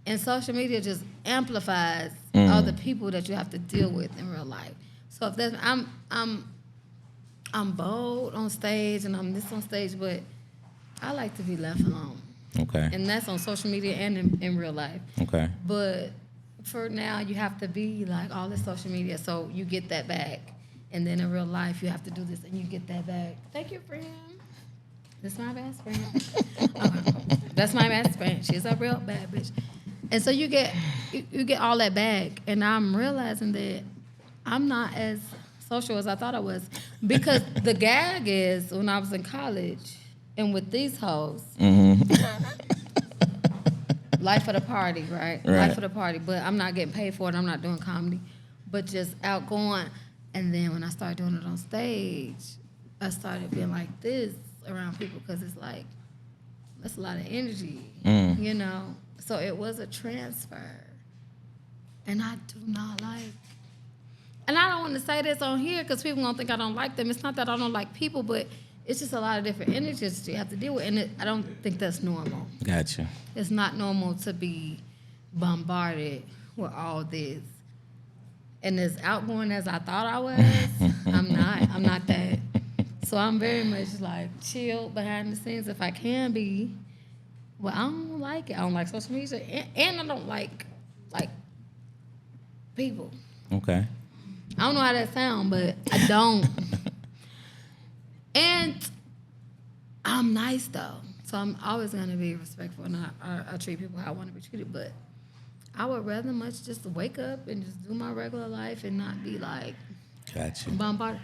And social media just amplifies all the people that you have to deal with in real life. So if that's I'm bold on stage and I'm this on stage, but I like to be left alone. Okay. And that's on social media and in real life. Okay. But for now, you have to be like all this social media, so you get that back. And then in real life, you have to do this and you get that back. Thank you, friend. That's my best friend. That's my best friend. She's a real bad bitch. And so you get all that back, and I'm realizing that I'm not as social as I thought I was, because the gag is when I was in college and with these hoes, life of the party, right? Life of the party. But I'm not getting paid for it. I'm not doing comedy, but just outgoing. And then when I started doing it on stage, I started being like this around people because it's like, that's a lot of energy, you know? So it was a transfer. And I do not like, and I don't want to say this on here because people gonna think I don't like them. It's not that I don't like people, but it's just a lot of different energies that you have to deal with. And I don't think that's normal. Gotcha. It's not normal to be bombarded with all this. And as outgoing as I thought I was, I'm not that. So I'm very much like chill behind the scenes if I can be. Well, I don't like it. I don't like social media, and I don't like people. Okay. I don't know how that sounds, but I don't. And I'm nice though, so I'm always gonna be respectful, and I treat people how I want to be treated. But I would rather much just wake up and just do my regular life and not be like bombarded.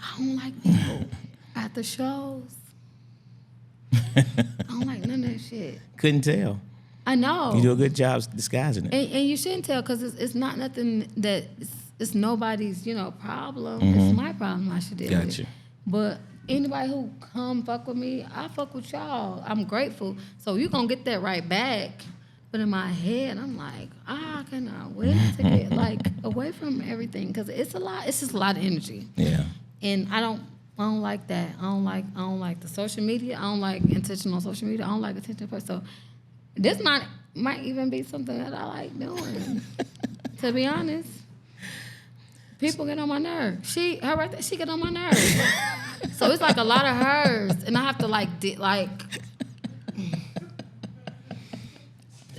I don't like people at the shows. I don't like none of that shit. Couldn't tell. I know. You do a good job disguising it. And you shouldn't tell because it's not nothing that it's nobody's, problem. It's my problem I should deal with. But anybody who come fuck with me, I fuck with y'all. I'm grateful. So you going to get that right back. But in my head, I'm like, I cannot wait to get away from everything because it's a lot. It's just a lot of energy. Yeah. And I don't like that. I don't like the social media. I don't like intentional social media. I don't like attention first. So this might even be something that I like doing. To be honest, people get on my nerves. She get on my nerves. So it's like a lot of hers, and I have to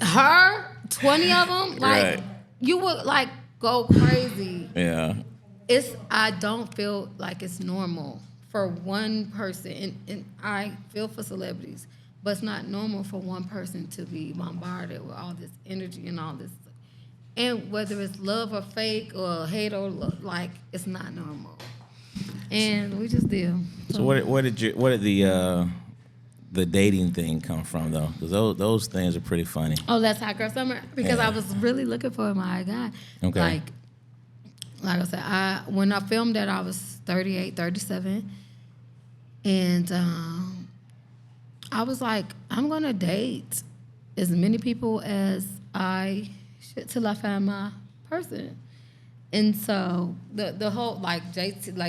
her 20 of them. You would go crazy. Yeah. I don't feel like it's normal for one person, and I feel for celebrities, but it's not normal for one person to be bombarded with all this energy and all this. And whether it's love or fake or hate or it's not normal. And we just deal. So where did the dating thing come from though? Because those things are pretty funny. Oh, that's Hot Girl Summer because I was really looking for my guy. Okay. Like I said, when I filmed that, I was 38, 37. And I was like, I'm going to date as many people as I should till I find my person. And so the whole,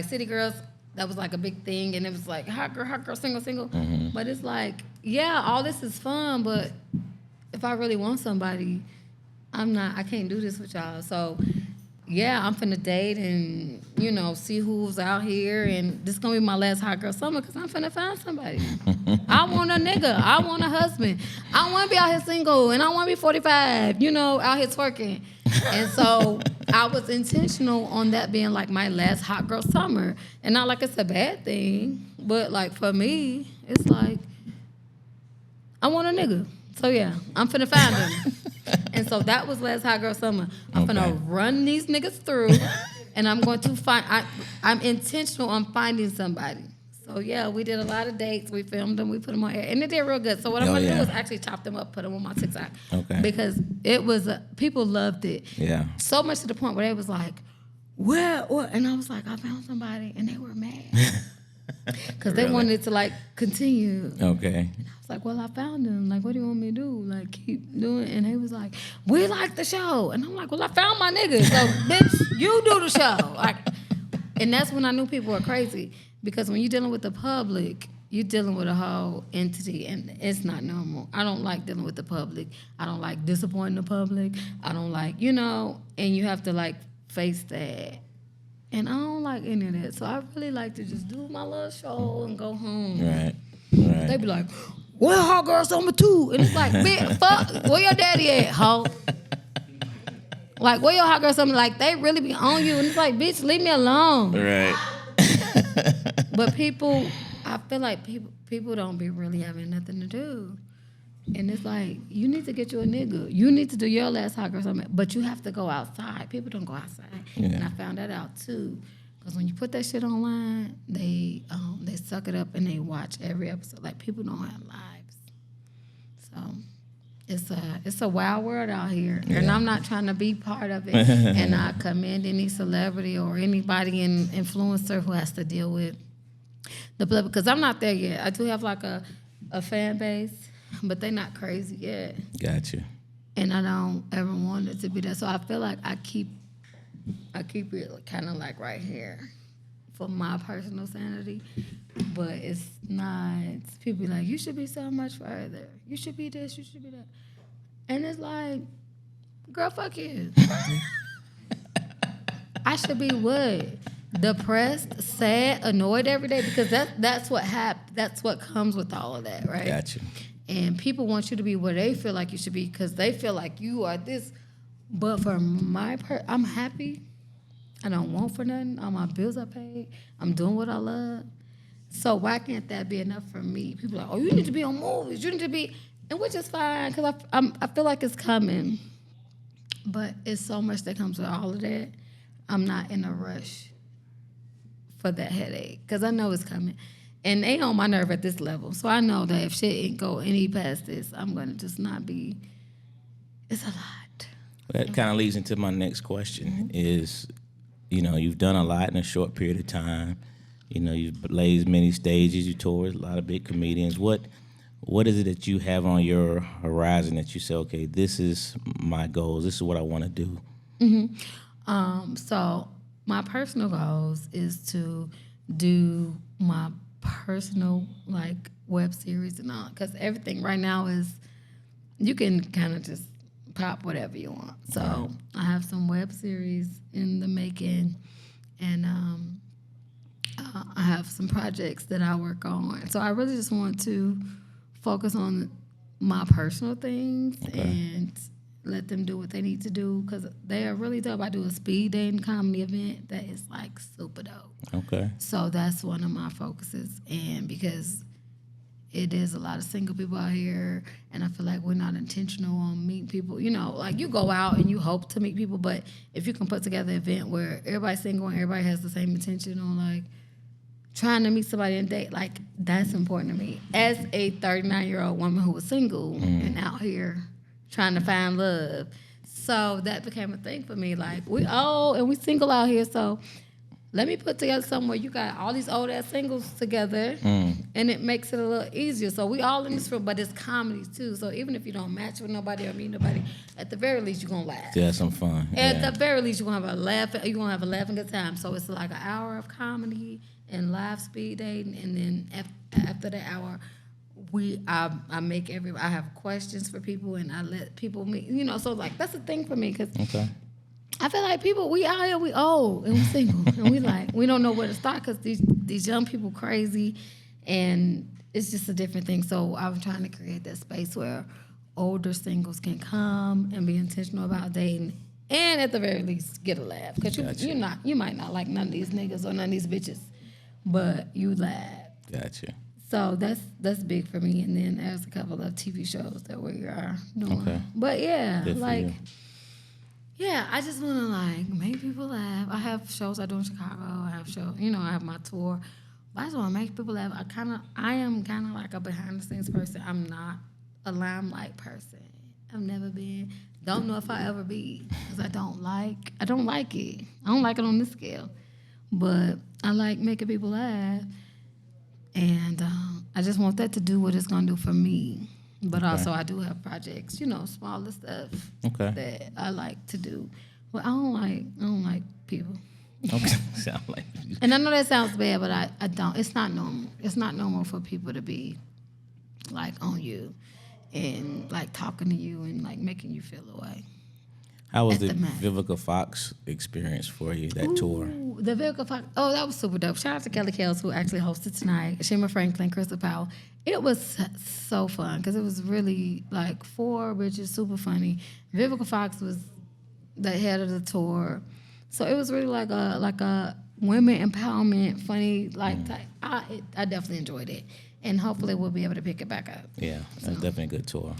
City Girls, that was a big thing. And it was hot girl, single. Mm-hmm. But it's all this is fun, but if I really want somebody, I can't do this with y'all. So yeah, I'm finna date and, see who's out here. And this is going to be my last Hot Girl Summer because I'm finna find somebody. I want a nigga. I want a husband. I want to be out here single and I want to be 45, out here twerking. And so I was intentional on that being my last Hot Girl Summer. And not it's a bad thing, but for me, it's I want a nigga. So yeah, I'm finna find him. And so that was last Hot Girl Summer. I'm finna run these niggas through, and I'm going to find. I'm intentional on finding somebody. So yeah, we did a lot of dates. We filmed them. We put them on air, and it did real good. So what I'm gonna do is actually chop them up, put them on my TikTok. Okay. Because it was people loved it. Yeah. So much to the point where they was like, "Well," and I was like, "I found somebody," and they were mad. Because they wanted it to continue. Okay. And I was like, well, I found them. What do you want me to do? Keep doing it. And they was like, we like the show. And I'm like, well, I found my nigga. So, bitch, you do the show. And that's when I knew people were crazy. Because when you're dealing with the public, you're dealing with a whole entity. And it's not normal. I don't like dealing with the public. I don't like disappointing the public. I don't like, and you have to face that. And I don't like any of that. So I really like to just do my little show and go home. Right. They be like, where Hot Girl Summer 2? And it's bitch, fuck, where your daddy at, ho? Where your Hot Girl Summer? They really be on you. And it's bitch, leave me alone. Right. But people, I feel like people don't be really having nothing to do. And it's you need to get you a nigga. You need to do your last Hot Girl Summer, but you have to go outside. People don't go outside. Yeah. And I found that out too. Because when you put that shit online, they suck it up and they watch every episode. People don't have lives. So it's a wild world out here, and I'm not trying to be part of it. And I commend any celebrity or anybody influencer who has to deal with the blood, because I'm not there yet. I do have like a fan base, but they're not crazy yet. Gotcha. And I don't ever want it to be that. So I feel like I keep it kind of like right here for my personal sanity. But it's not. People be like, you should be so much further. You should be this. You should be that. And it's like, girl, fuck you. I should be what? Depressed, sad, annoyed every day, because that's what that's what comes with all of that, right? Gotcha. And people want you to be where they feel like you should be because they feel like you are this. But for my part, I'm happy. I don't want for nothing. All my bills are paid. I'm doing what I love. So why can't that be enough for me? People are like, oh, you need to be on movies. You need to be, and which is fine because I feel like it's coming. But it's so much that comes with all of that. I'm not in a rush for that headache because I know it's coming. And they on my nerve at this level. So I know that if shit ain't go any past this, I'm going to just not be, it's a lot. That kind of leads into my next question is, you've done a lot in a short period of time. You've blazed many stages. You toured a lot of big comedians. What is it that you have on your horizon that you say, okay, this is my goals. This is what I want to do? Mm-hmm. So my personal goals is to do my personal like web series and all, because everything right now is you can kind of just pop whatever you want. So I have some web series in the making, and I have some projects that I work on. So I really just want to focus on my personal things and let them do what they need to do, because they are really dope. I do a speed dating comedy event that is like super dope. Okay. So that's one of my focuses, and because it is a lot of single people out here, and I feel like we're not intentional on meeting people. Like you go out and you hope to meet people, but if you can put together an event where everybody's single and everybody has the same intention on like trying to meet somebody and date, like that's important to me. As a 39-year-old woman who was single and out here trying to find love. So that became a thing for me. Like, we single out here, so let me put together something where you got all these old-ass singles together, and it makes it a little easier. So we all in this room, but it's comedy, too. So even if you don't match with nobody or meet nobody, at the very least, you're going to laugh. Yeah, some fun. At the very least, you're going to have a laugh. You're going to have a laughing good time. So it's like an hour of comedy and live speed dating, and then after the hour, I have questions for people, and I let people meet. So like that's the thing for me, because I feel like people, we out here, we old and we single, and we don't know where to start, because these young people crazy, and it's just a different thing. So I'm trying to create that space where older singles can come and be intentional about dating, and at the very least get a laugh, because you might not like none of these niggas or none of these bitches, but you laugh. Gotcha. So that's big for me. And then there's a couple of TV shows that we are doing. Okay. But yeah, I just want to like make people laugh. I have shows I do in Chicago. I have shows, I have my tour. But I just want to make people laugh. I am kind of like a behind the scenes person. I'm not a limelight person. I've never been. Don't know if I ever be, because I don't like it. I don't like it on this scale. But I like making people laugh. And I just want that to do what it's going to do for me. But also I do have projects, smaller stuff that I like to do. Well, I don't like people. Okay. Sound like you. And I know that sounds bad, but I don't. It's not normal. It's not normal for people to be like on you and like talking to you and like making you feel away. How was the Vivica Fox experience for you, that tour? The Vivica Fox, that was super dope. Shout out to Kelly Kells, who actually hosted tonight, Shima Franklin, Crystal Powell. It was so fun, because it was really like 4 bitches, super funny. Vivica Fox was the head of the tour. So it was really like a women empowerment, funny, type. I definitely enjoyed it. And hopefully we'll be able to pick it back up. Yeah, that's definitely a good tour.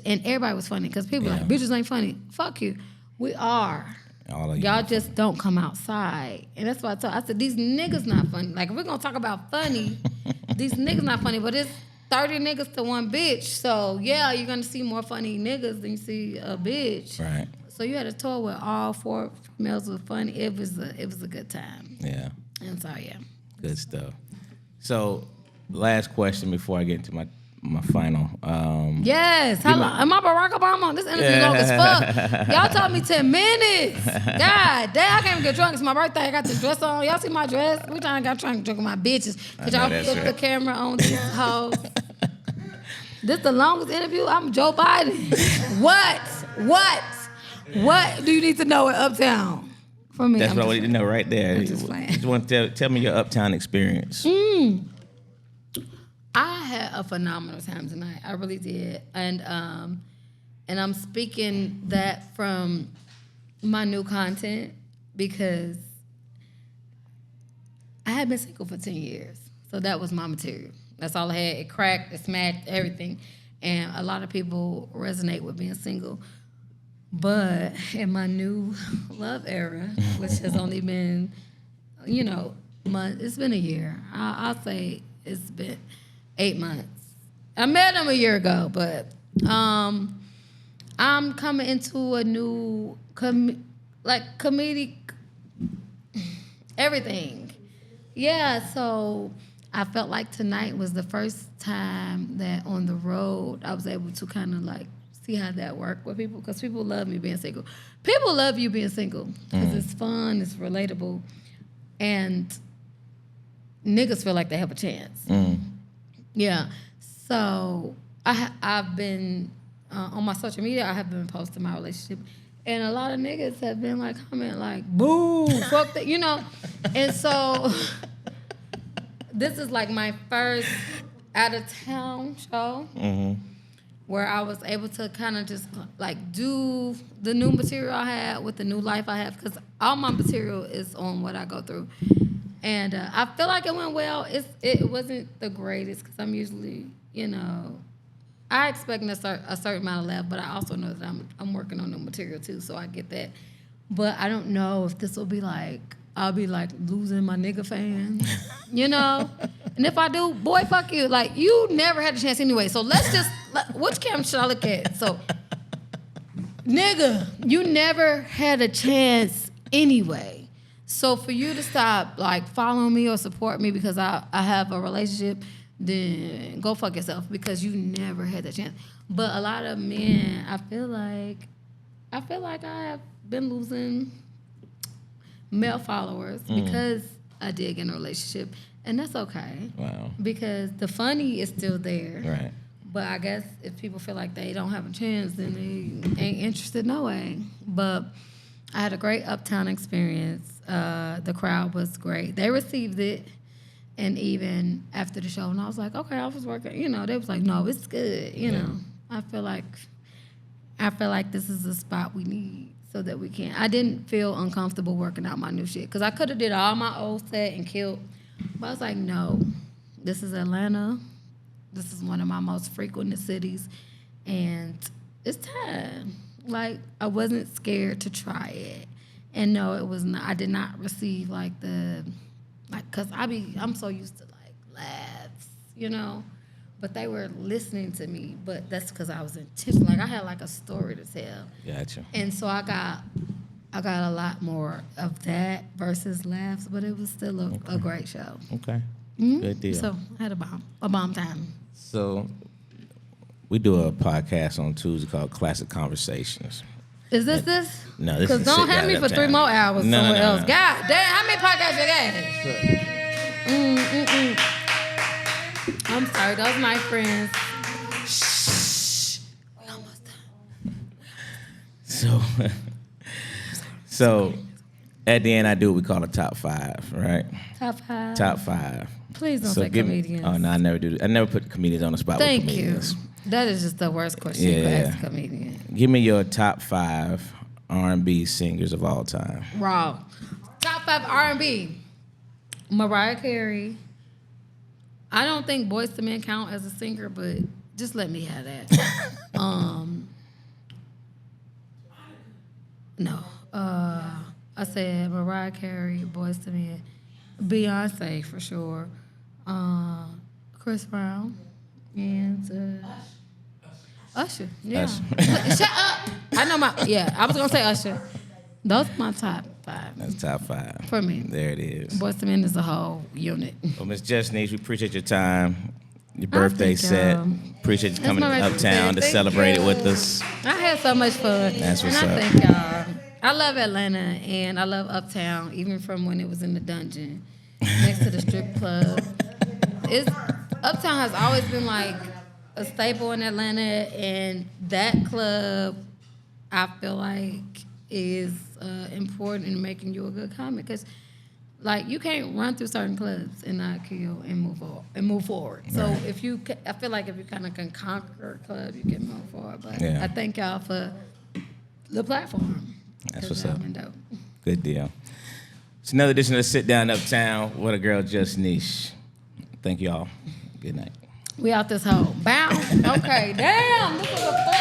And everybody was funny, because people like, bitches ain't funny. Fuck you. We are. All of y'all just don't come outside. And that's why I said, these niggas not funny. Like, if we're going to talk about funny, these niggas not funny. But 30 niggas to one bitch. So, yeah, you're going to see more funny niggas than you see a bitch. Right. So you had a tour with all 4 females was funny. It was a good time. Yeah. And so, yeah. Good stuff. So, last question before I get into my final. Yes. How long? Am I Barack Obama? This interview long as fuck. Y'all told me 10 minutes. God damn, I can't even get drunk. It's my birthday. I got this dress on. Y'all see my dress? We trying to drink with my bitches. Could y'all flip the camera on these hoes? This the longest interview? I'm Joe Biden. What do you need to know at Uptown from me? That's what I wanted to know right there. I'm just playing. You want to tell me your Uptown experience. I had a phenomenal time tonight. I really did. And I'm speaking that from my new content because I had been single for 10 years. So that was my material. That's all I had. It cracked, it smacked, everything. And a lot of people resonate with being single. But in my new love era, which has only been, it's been a year. I'll say it's been 8 months. I met him a year ago, but I'm coming into a new comedic everything. Yeah, so I felt like tonight was the first time that on the road I was able to kind of like see how that worked with people because people love me being single. People love you being single because it's fun, it's relatable, and niggas feel like they have a chance. Yeah, so I've been on my social media. I have been posting my relationship, and a lot of niggas have been like comment like "boo, fuck that," And so this is like my first out of town show where I was able to kind of just like do the new material I had with the new life I have because all my material is on what I go through. And I feel like it went well. It wasn't the greatest because I'm usually, I expect a certain amount of laugh, but I also know that I'm working on new material too, so I get that. But I don't know if this will be like, I'll be like losing my nigga fans, And if I do, boy, fuck you. Like, you never had a chance anyway, so let's just, which camera should I look at? So, nigga, you never had a chance anyway. So for you to stop like following me or support me because I have a relationship, then go fuck yourself because you never had that chance. But a lot of men, I feel like I have been losing male followers because I did get in a relationship, and that's okay. Wow. Because the funny is still there. Right. But I guess if people feel like they don't have a chance, then they ain't interested no way. But I had a great Uptown experience. The crowd was great. They received it. And even after the show, and I was like, okay, I was working, they was like, no, it's good, know. I feel like this is a spot we need so that we can. I didn't feel uncomfortable working out my new shit because I could have did all my old set and killed. But I was like, no, this is Atlanta. This is one of my most frequented cities. And it's time. Like, I wasn't scared to try it. And no, it was not. I did not receive cause I'm so used to like laughs, but they were listening to me. But that's because I was intentional. Like I had like a story to tell. Gotcha. And so I got a lot more of that versus laughs, but it was still a great show. Okay, good deal. So I had a bomb time. So we do a podcast on Tuesday called Classic Conversations. Is this? No, this is. Because don't have me for 3 more hours somewhere else. No. God damn, how many podcasts you got? I'm sorry, those are my friends. Shh. We almost done. So at the end, I do what we call a top 5, right? Top 5. Top 5. Please don't say comedians. Oh, no, I never do. I never put comedians on the spot with comedians. Thank you. That is just the worst question you could ask a comedian. Give me your top 5 R&B singers of all time. Raw. Top 5 R&B. Mariah Carey. I don't think Boyz II Men count as a singer, but just let me have that. No. I said Mariah Carey, Boyz II Men, Beyonce for sure, Chris Brown. And Usher. Yeah. Usher. Shut up. I know I was gonna say Usher. Those are my top 5. That's top 5 For me. There it is. Boyz II Men is a whole unit. Well, Miss Just Nesh, we appreciate your time. Your birthday think, set. Appreciate you coming to my birthday. Uptown to Thank celebrate you. it with us. I had so much fun. That's what's and I up. thank y'all. I love Atlanta and I love Uptown, even from when it was in the dungeon next to the strip club. Uptown has always been like a staple in Atlanta, and that club I feel like is important in making you a good comic, because like you can't run through certain clubs and not kill and move forward. So Right. I feel like if you kind of can conquer a club, you can move forward. But Yeah. I thank y'all for the platform. That's 'Cause what's up. y'all been dope. Good deal. It's another edition of Sit Down Uptown with a girl Just Nesh. Thank y'all. Good night. We out this hole. Bow. Okay, damn. This was a